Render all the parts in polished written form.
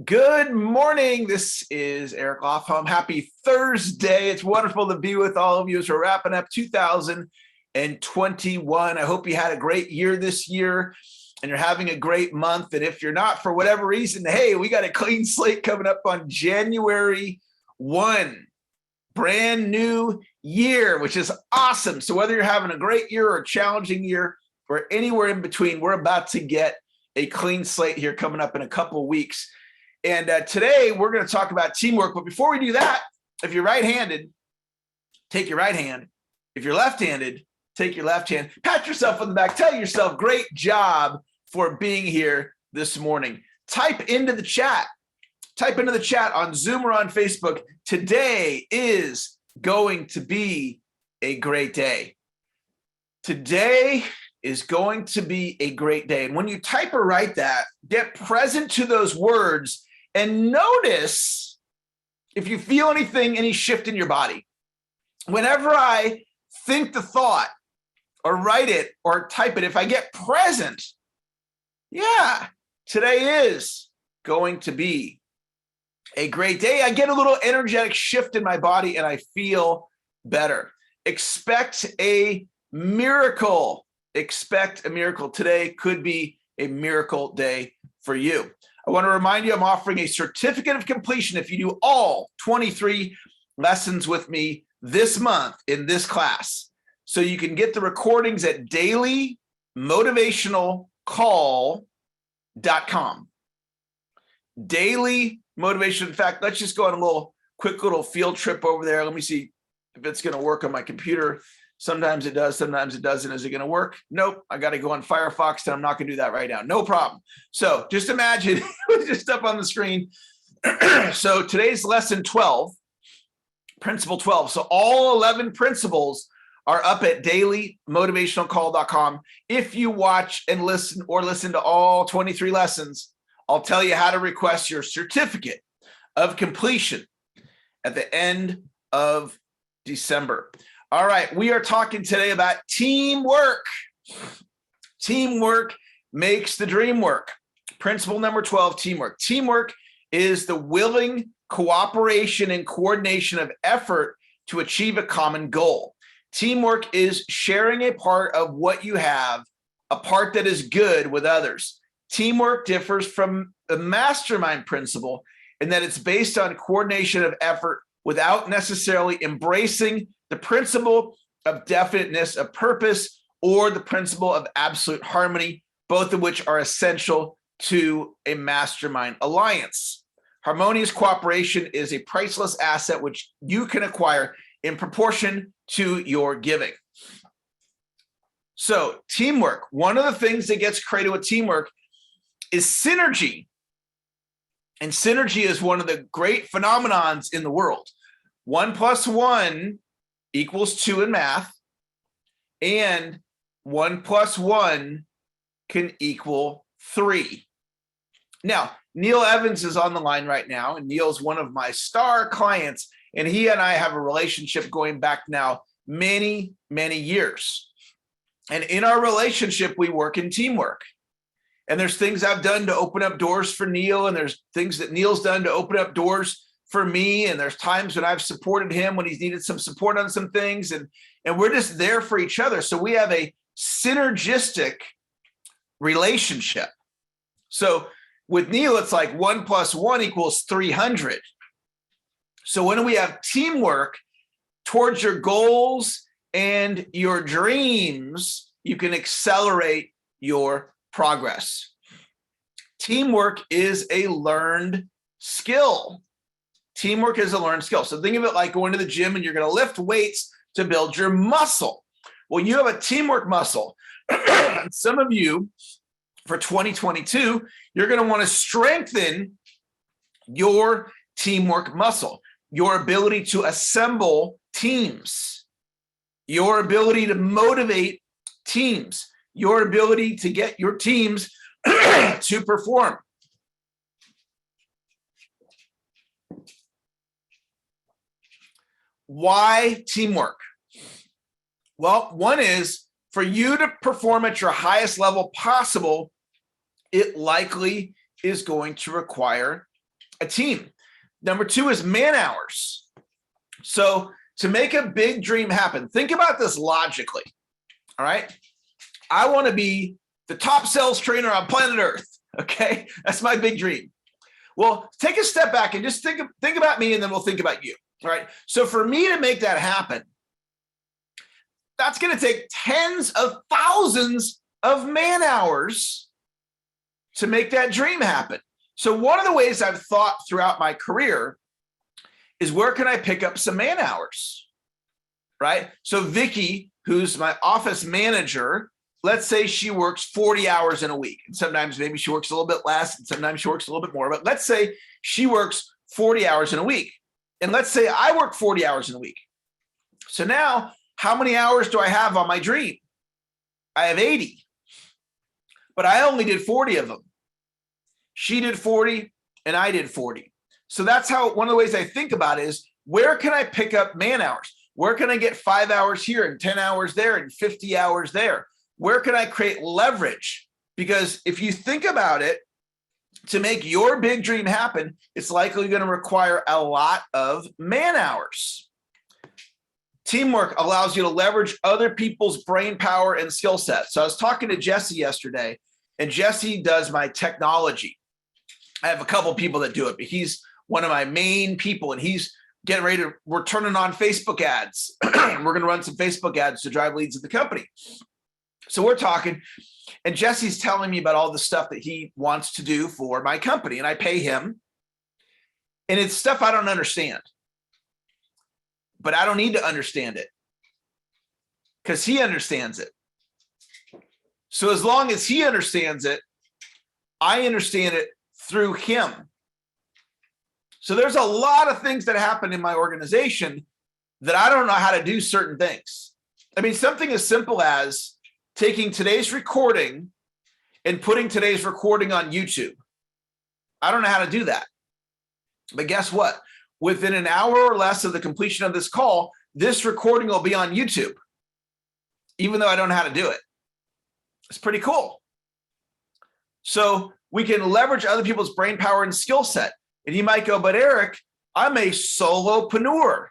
Good morning. This is Eric Lofholm. Happy Thursday. It's wonderful to be with all of you as we're wrapping up 2021. I hope you had a great year this year and you're having a great month. And if you're not, for whatever reason, hey, we got a clean slate coming up on January 1. Brand new year, which is awesome. So whether you're having a great year or a challenging year or anywhere in between, we're about to get a clean slate here coming up in a couple of weeks. And today we're going to talk about teamwork. But before we do that, if you're right-handed, take your right hand. If you're left-handed, take your left hand. Pat yourself on the back. Tell yourself, great job for being here this morning. Type into the chat. Type into the chat on Zoom or on Facebook. Today is going to be a great day. Today is going to be a great day. And when you type or write that, get present to those words and notice if you feel anything, any shift in your body. Whenever I think the thought or write it or type it, if I get present, yeah, today is going to be a great day. I get a little energetic shift in my body and I feel better. Expect a miracle. Expect a miracle. Today could be a miracle day for you. I want to remind you, I'm offering a certificate of completion if you do all 23 lessons with me this month in this class. So you can get the recordings at dailymotivationalcall.com. Daily motivation. In fact, let's just go on a quick little field trip over there. Let me see if it's going to work on my computer. Sometimes it does, sometimes it doesn't. Is it going to work? Nope. I got to go on Firefox, and I'm not going to do that right now. No problem. So just imagine, just up on the screen. So today's lesson 12, principle 12. So all 11 principles are up at dailymotivationalcall.com. If you watch and listen to all 23 lessons, I'll tell you how to request your certificate of completion at the end of December. All right, we are talking today about teamwork. Teamwork makes the dream work. Principle number 12, teamwork. Teamwork is the willing cooperation and coordination of effort to achieve a common goal. Teamwork is sharing a part of what you have, a part that is good with others. Teamwork differs from the mastermind principle in that it's based on coordination of effort without necessarily embracing the principle of definiteness of purpose or the principle of absolute harmony, both of which are essential to a mastermind alliance. Harmonious cooperation is a priceless asset which you can acquire in proportion to your giving. So teamwork, one of the things that gets created with teamwork is synergy. And synergy is one of the great phenomenons in the world. 1 + 1 = 2 in math, and 1 + 1 can equal 3. Now, Neil Evans is on the line right now, and Neil's one of my star clients, and he and I have a relationship going back now many, many years. And in our relationship, we work in teamwork. And there's things I've done to open up doors for Neil, and there's things that Neil's done to open up doors for me. And there's times when I've supported him when he's needed some support on some things. And we're just there for each other. So we have a synergistic relationship. So with Neil, it's like 1 + 1 = 300. So when we have teamwork towards your goals and your dreams, you can accelerate your progress. Teamwork is a learned skill. Teamwork is a learned skill. So think of it like going to the gym and you're going to lift weights to build your muscle. Well, you have a teamwork muscle. Some of you, for 2022, you're going to want to strengthen your teamwork muscle, your ability to assemble teams, your ability to motivate teams, your ability to get your teams to perform. Why teamwork? Well, one is for you to perform at your highest level possible, it likely is going to require a team. Number 2 is man hours. So to make a big dream happen, think about this logically. All right. I want to be the top sales trainer on planet Earth. Okay. That's my big dream. Well, take a step back and just think about me, and then we'll think about you. All right. So for me to make that happen, that's going to take tens of thousands of man hours to make that dream happen. So one of the ways I've thought throughout my career is, where can I pick up some man hours, right? So Vicky, who's my office manager, let's say she works 40 hours in a week. And sometimes maybe she works a little bit less, and sometimes she works a little bit more. But let's say she works 40 hours in a week. And let's say I work 40 hours in a week. So now, how many hours do I have on my dream? I have 80. But I only did 40 of them. She did 40 and I did 40. So that's how, one of the ways I think about it is, where can I pick up man hours? Where can I get 5 hours here and 10 hours there and 50 hours there? Where can I create leverage? Because if you think about it, to make your big dream happen, it's likely going to require a lot of man hours. Teamwork allows you to leverage other people's brain power and skill sets. So I was talking to Jesse yesterday, and Jesse does my technology. I have a couple of people that do it, but he's one of my main people, and he's getting ready to, we're turning on Facebook ads. We're going to run some Facebook ads to drive leads to the company. So we're talking, and Jesse's telling me about all the stuff that he wants to do for my company, and I pay him. And it's stuff I don't understand. But I don't need to understand it, because he understands it. So as long as he understands it, I understand it through him. So there's a lot of things that happen in my organization that I don't know how to do certain things. I mean, something as simple as taking today's recording and putting today's recording on YouTube. I don't know how to do that. But guess what? Within an hour or less of the completion of this call, this recording will be on YouTube, even though I don't know how to do it. It's pretty cool. So we can leverage other people's brain power and skill set. And you might go, but Eric, I'm a solopreneur.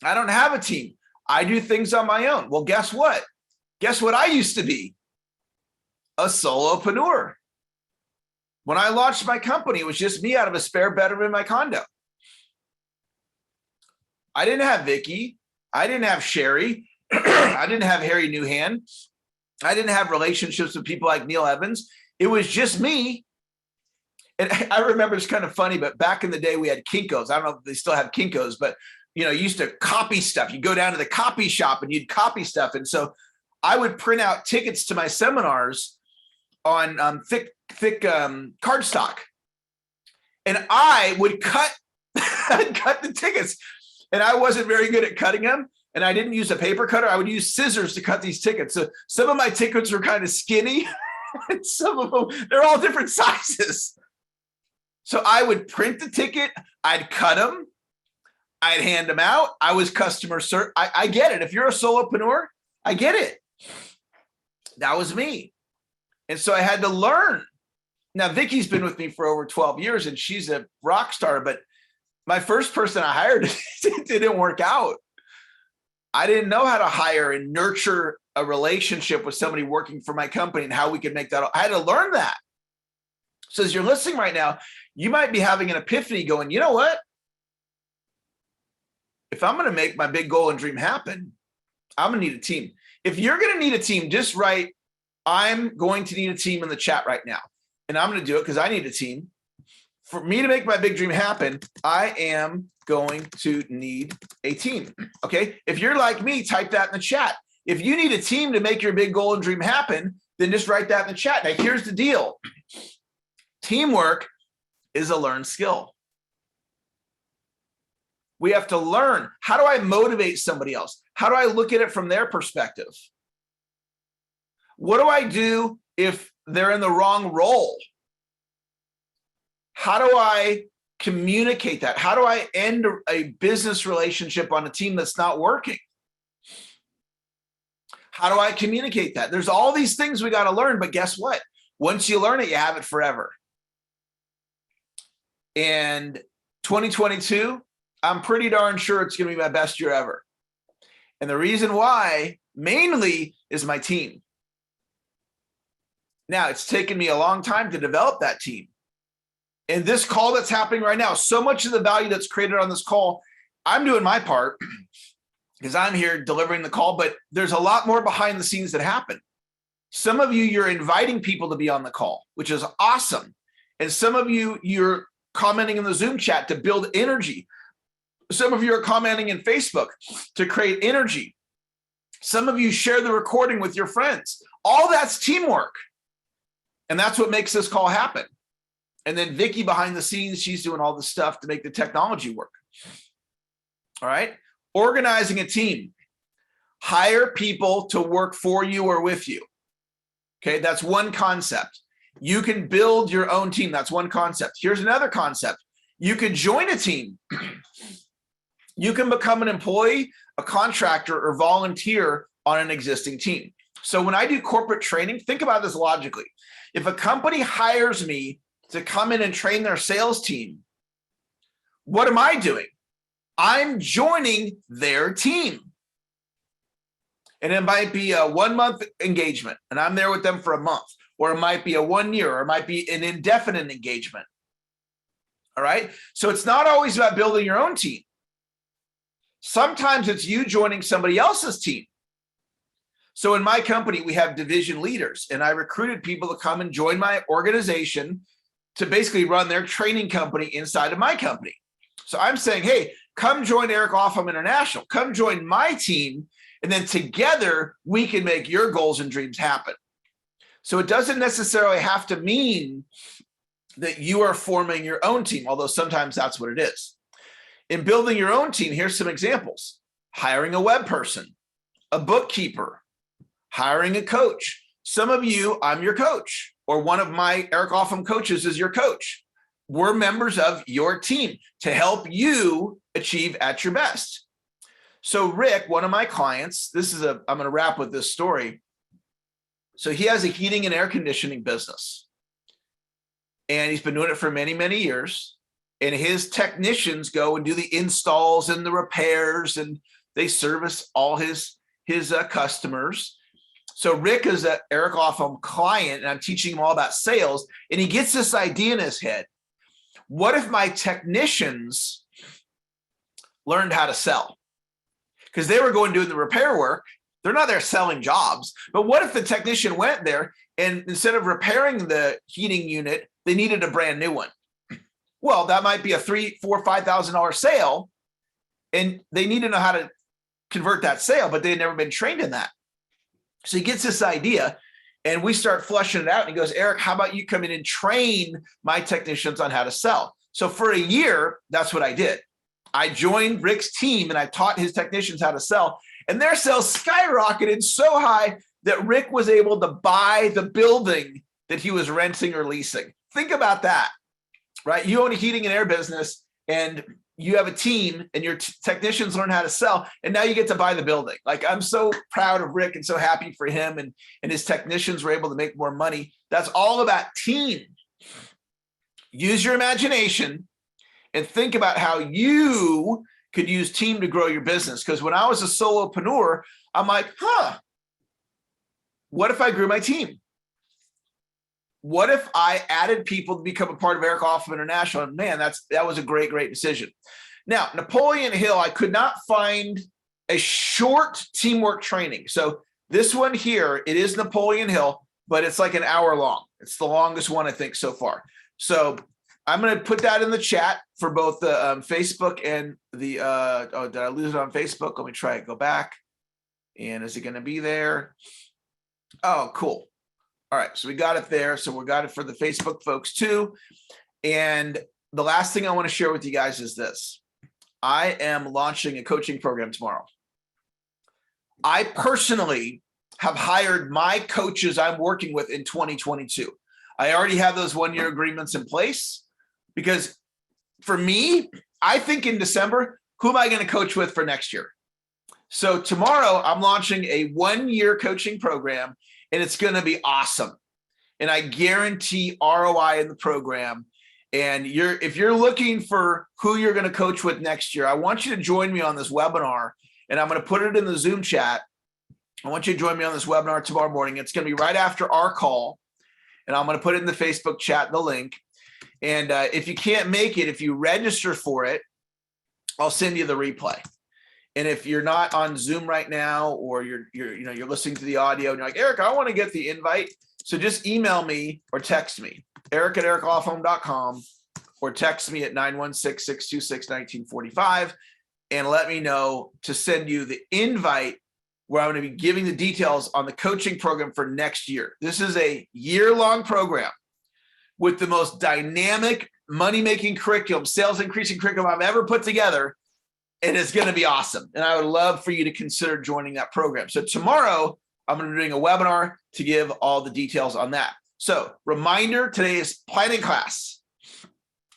I don't have a team. I do things on my own. Well, guess what? Guess what I used to be? A solopreneur. When I launched my company, it was just me out of a spare bedroom in my condo. I didn't have Vicky. I didn't have Sherry. I didn't have Harry Newhand. I didn't have relationships with people like Neil Evans. It was just me. And I remember, it's kind of funny, but back in the day we had Kinkos. I don't know if they still have Kinkos, but you used to copy stuff. You go down to the copy shop and you'd copy stuff. And so I would print out tickets to my seminars on thick cardstock. And I would cut the tickets. And I wasn't very good at cutting them. And I didn't use a paper cutter. I would use scissors to cut these tickets. So some of my tickets were kind of skinny. And some of them, they're all different sizes. So I would print the ticket. I'd cut them. I'd hand them out. I was customer service. I get it. If you're a solopreneur, I get it. That was me. And so I had to learn. Now, Vicky's been with me for over 12 years, and she's a rock star, but my first person I hired, it didn't work out. I didn't know how to hire and nurture a relationship with somebody working for my company and how we could make that. I had to learn that. So as you're listening right now, you might be having an epiphany going, you know what? If I'm going to make my big goal and dream happen, I'm going to need a team. If you're going to need a team, just write, I'm going to need a team in the chat right now. And I'm going to do it because I need a team. For me to make my big dream happen, I am going to need a team. Okay. If you're like me, type that in the chat. If you need a team to make your big goal and dream happen, then just write that in the chat. Now, here's the deal. Teamwork is a learned skill. We have to learn. How do I motivate somebody else? How do I look at it from their perspective? What do I do if they're in the wrong role? How do I communicate that? How do I end a business relationship on a team that's not working? How do I communicate that? There's all these things we got to learn, but guess what? Once you learn it, you have it forever. And 2022, I'm pretty darn sure it's going to be my best year ever. And the reason why mainly is my team. Now, it's taken me a long time to develop that team. And this call that's happening right now, so much of the value that's created on this call, I'm doing my part because I'm here delivering the call, but there's a lot more behind the scenes that happen. Some of you, you're inviting people to be on the call, which is awesome. And some of you, you're commenting in the Zoom chat to build energy. Some of you are commenting in Facebook to create energy. Some of you share the recording with your friends. All that's teamwork. And that's what makes this call happen. And then Vicky behind the scenes, she's doing all the stuff to make the technology work. All right. Organizing a team. Hire people to work for you or with you. Okay. That's one concept. You can build your own team. That's one concept. Here's another concept. You can join a team. You can become an employee, a contractor, or volunteer on an existing team. So when I do corporate training, think about this logically. If a company hires me to come in and train their sales team, what am I doing? I'm joining their team. And it might be a 1-month engagement, and I'm there with them for a month, or it might be a 1 year, or it might be an indefinite engagement. All right. So it's not always about building your own team. Sometimes it's you joining somebody else's team. So in my company, we have division leaders, and I recruited people to come and join my organization to basically run their training company inside of my company. So I'm saying, hey, come join Eric Lofholm International. Come join my team, and then together we can make your goals and dreams happen. So it doesn't necessarily have to mean that you are forming your own team, although sometimes that's what it is. In building your own team, here's some examples. Hiring a web person, a bookkeeper, hiring a coach. Some of you, I'm your coach, or one of my Eric Lofholm coaches is your coach. We're members of your team to help you achieve at your best. So Rick, one of my clients, I'm going to wrap with this story. So he has a heating and air conditioning business, and he's been doing it for many, many years. And his technicians go and do the installs and the repairs, and they service all his customers. So Rick is an Eric Lofholm client, and I'm teaching him all about sales. And he gets this idea in his head. What if my technicians learned how to sell? Because they were going doing the repair work. They're not there selling jobs. But what if the technician went there and instead of repairing the heating unit, they needed a brand new one? Well, that might be a $3,000, $4,000, $5,000 sale, and they need to know how to convert that sale, but they'd never been trained in that. So he gets this idea, and we start flushing it out. And he goes, Eric, how about you come in and train my technicians on how to sell? So for a year, that's what I did. I joined Rick's team, and I taught his technicians how to sell, and their sales skyrocketed so high that Rick was able to buy the building that he was renting or leasing. Think about that. Right? You own a heating and air business, and you have a team, and your technicians learn how to sell, and now you get to buy the building. Like, I'm so proud of Rick and so happy for him, and his technicians were able to make more money. That's all about team. Use your imagination and think about how you could use team to grow your business. Because when I was a solopreneur, I'm like, what if I grew my team? What if I added people to become a part of Eric Lofholm International? And man, that was a great, great decision. Now, Napoleon Hill, I could not find a short teamwork training. So this one here, it is Napoleon Hill, but it's like an hour long. It's the longest one, I think, so far. So I'm going to put that in the chat for both the Facebook and the, did I lose it on Facebook? Let me try it, go back. And is it going to be there? Oh, cool. All right, so we got it there. So we got it for the Facebook folks too. And the last thing I want to share with you guys is this. I am launching a coaching program tomorrow. I personally have hired my coaches I'm working with in 2022. I already have those 1-year agreements in place because for me, I think in December, who am I going to coach with for next year? So tomorrow I'm launching a 1-year coaching program, and it's going to be awesome. And I guarantee ROI in the program. And if you're looking for who you're going to coach with next year, I want you to join me on this webinar, and I'm going to put it in the Zoom chat. I want you to join me on this webinar tomorrow morning. It's going to be right after our call, and I'm going to put it in the Facebook chat, the link. And if you can't make it, if you register for it, I'll send you the replay. And if you're not on Zoom right now, or you're listening to the audio and you're like, Eric, I want to get the invite. So just email me or text me, eric@ericlofholm.com, or text me at 916-626-1945 and let me know to send you the invite, where I'm going to be giving the details on the coaching program for next year. This is a year-long program with the most dynamic money-making curriculum, sales increasing curriculum I've ever put together. And it's going to be awesome. And I would love for you to consider joining that program. So tomorrow, I'm going to be doing a webinar to give all the details on that. So reminder, today is planning class.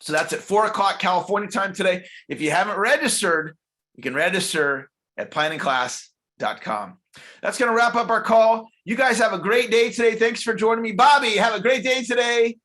So that's at 4 o'clock California time today. If you haven't registered, you can register at planningclass.com. That's going to wrap up our call. You guys have a great day today. Thanks for joining me. Bobby, have a great day today.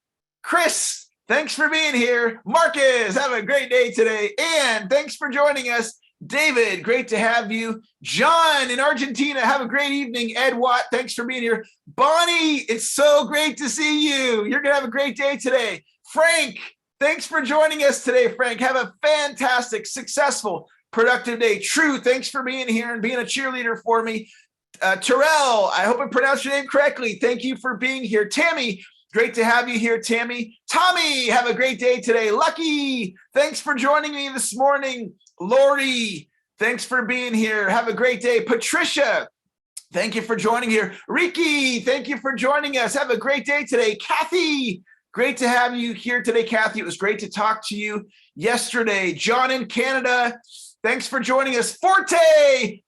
Chris, thanks for being here. Marcus, have a great day today. And thanks for joining us. David, great to have you. John in Argentina, have a great evening. Ed Watt, thanks for being here. Bonnie, it's so great to see you. You're going to have a great day today. Frank, thanks for joining us today, Frank. Have a fantastic, successful, productive day. True, thanks for being here and being a cheerleader for me. Terrell, I hope I pronounced your name correctly. Thank you for being here. Tammy, great to have you here, Tammy. Tommy, have a great day today. Lucky, thanks for joining me this morning. Lori, thanks for being here. Have a great day. Patricia, thank you for joining here. Ricky, thank you for joining us. Have a great day today. Kathy, great to have you here today, Kathy. It was great to talk to you yesterday. John in Canada, thanks for joining us. Forte,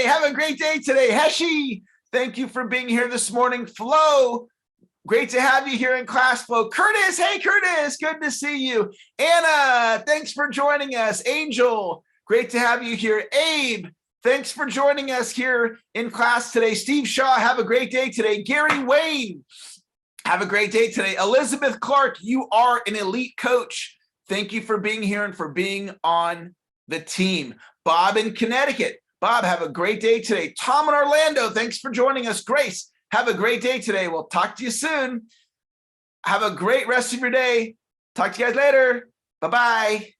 have a great day today. Heshi, thank you for being here this morning. Flo, great to have you here in class, Flo. Curtis, hey, Curtis, good to see you. Anna, thanks for joining us. Angel, great to have you here. Abe, thanks for joining us here in class today. Steve Shaw, have a great day today. Gary Wayne, have a great day today. Elizabeth Clark, you are an elite coach. Thank you for being here and for being on the team. Bob in Connecticut, Bob, have a great day today. Tom in Orlando, thanks for joining us. Grace, have a great day today. We'll talk to you soon. Have a great rest of your day. Talk to you guys later. Bye-bye.